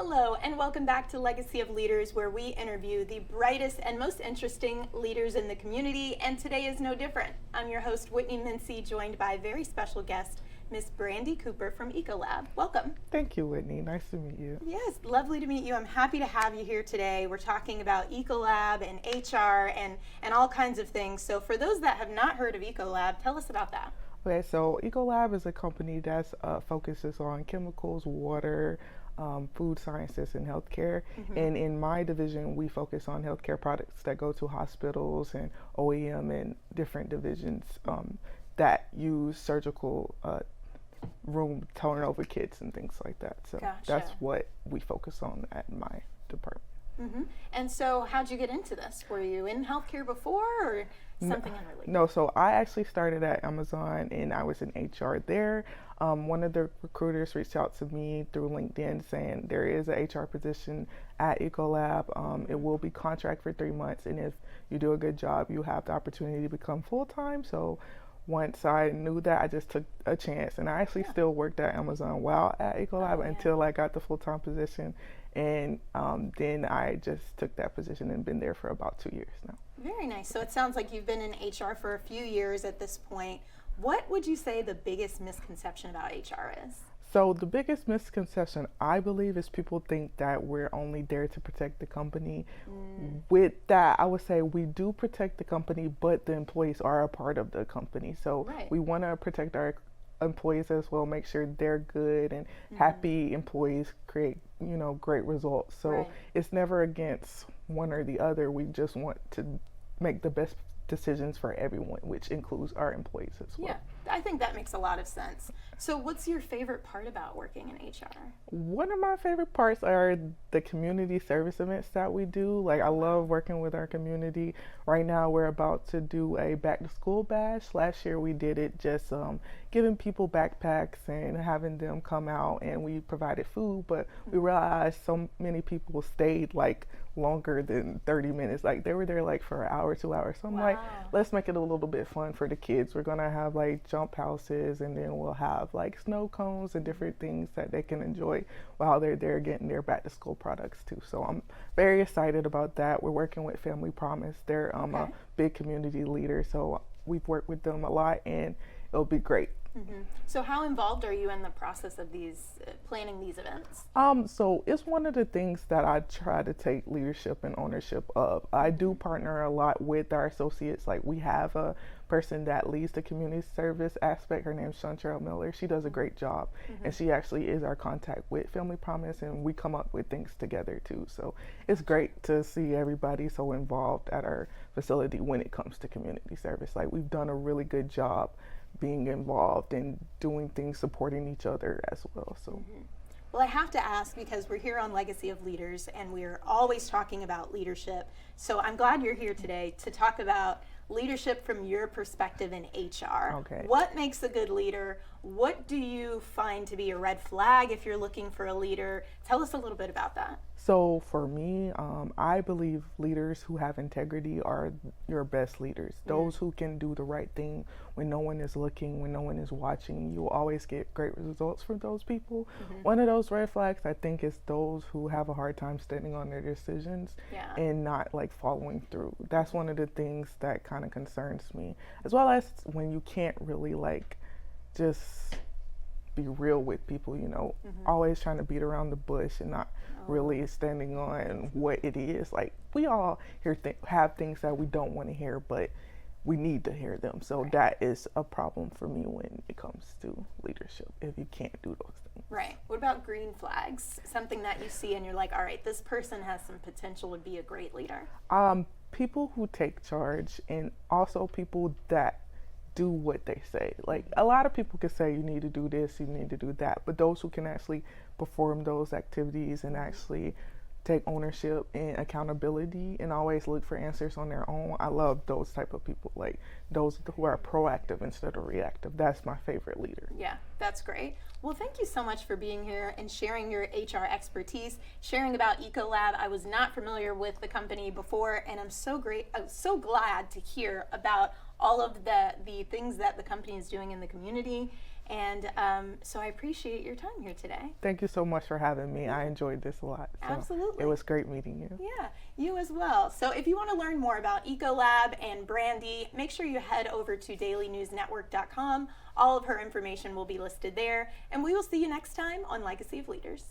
Hello, and welcome back to Legacy of Leaders, where we interview the brightest and most interesting leaders in the community, and today is no different. I'm your host, Whitney Mincey, joined by a very special guest, Miss Brandy Cooper from Ecolab. Welcome. Thank you, Whitney. Nice to meet you. Yes, lovely to meet you. I'm happy to have you here today. We're talking about Ecolab and HR and all kinds of things. So for those that have not heard of Ecolab, tell us about that. Okay, so Ecolab is a company that focuses on chemicals, water, food sciences, and healthcare. And in my division, we focus on healthcare products that go to hospitals and OEM and different divisions that use surgical room turnover kits and things like that. So Gotcha. That's what we focus on at my department. And so how'd you get into this? Were you in healthcare before or something unrelated? No, so I actually started at Amazon and I was in HR there. One of the recruiters reached out to me through LinkedIn saying there is an HR position at Ecolab. It will be contract for 3 months, and if you do a good job, you have the opportunity to become full-time. So once I knew that, I just took a chance, and I actually still worked at Amazon while at Ecolab until I got the full-time position, and then I just took that position and been there for about 2 years now. Very nice. So it sounds like you've been in HR for a few years at this point. What would you say the biggest misconception about HR is? So the biggest misconception, I believe, is people think that we're only there to protect the company. With that, I would say we do protect the company, but the employees are a part of the company. So we want to protect our employees as well, make sure they're good, and happy employees create, great results. So it's never against one or the other. We just want to make the best decisions for everyone, which includes our employees as well. Yeah, I think that makes a lot of sense. So what's your favorite part about working in HR? One of my favorite parts are the community service events that we do. Like, I love working with our community. Right now we're about to do a back to school bash. Last year we did it just giving people backpacks and having them come out, and we provided food, but we realized so many people stayed like longer than 30 minutes. Like, they were there like for an hour, 2 hours. So I'm like, let's make it a little bit fun for the kids. We're gonna have like jump houses, and then we'll have like snow cones and different things that they can enjoy while they're there getting their back to school products too. So I'm very excited about that. We're working with Family Promise. They're a big community leader, so we've worked with them a lot, and it'll be great. So how involved are you in the process of these planning these events? So it's one of the things that I try to take leadership and ownership of. I do partner a lot with our associates. Like, we have a person that leads the community service aspect. Her name's Chantrell Miller. She does a great job, and she actually is our contact with Family Promise, and we come up with things together too. So it's great to see everybody so involved at our facility when it comes to community service. Like, we've done a really good job being involved and doing things, supporting each other as well. So well, I have to ask, because we're here on Legacy of Leaders and we're always talking about leadership. So I'm glad you're here today to talk about leadership from your perspective in HR. Okay. What makes a good leader? What do you find to be a red flag if you're looking for a leader? Tell us a little bit about that. So for me, I believe leaders who have integrity are your best leaders. Those who can do the right thing when no one is looking, when no one is watching. You'll always get great results from those people. One of those red flags, I think, is those who have a hard time standing on their decisions and not like following through. That's one of the things that kind of concerns me, as well as when you can't really like just be real with people, always trying to beat around the bush and not really standing on what it is. Like, we all have things that we don't want to hear, but we need to hear them. So that is a problem for me when it comes to leadership, if you can't do those things. Right. What about green flags? Something that you see and you're like, all right, this person has some potential to be a great leader. People who take charge, and also people that do what they say. Like, a lot of people can say you need to do this, you need to do that, but those who can actually perform those activities and actually take ownership and accountability and always look for answers on their own, I love those type of people. Like, those who are proactive instead of reactive. That's my favorite leader. Yeah, that's great. Well, thank you so much for being here and sharing your HR expertise, sharing about Ecolab. I was not familiar with the company before, and I'm so glad to hear about all of the things that the company is doing in the community And so I appreciate your time here today. Thank you so much for having me. I enjoyed this a lot. So Absolutely. It was great meeting you. Yeah, you as well. So if you want to learn more about Ecolab and Brandy, make sure you head over to dailynewsnetwork.com. All of her information will be listed there. And we will see you next time on Legacy of Leaders.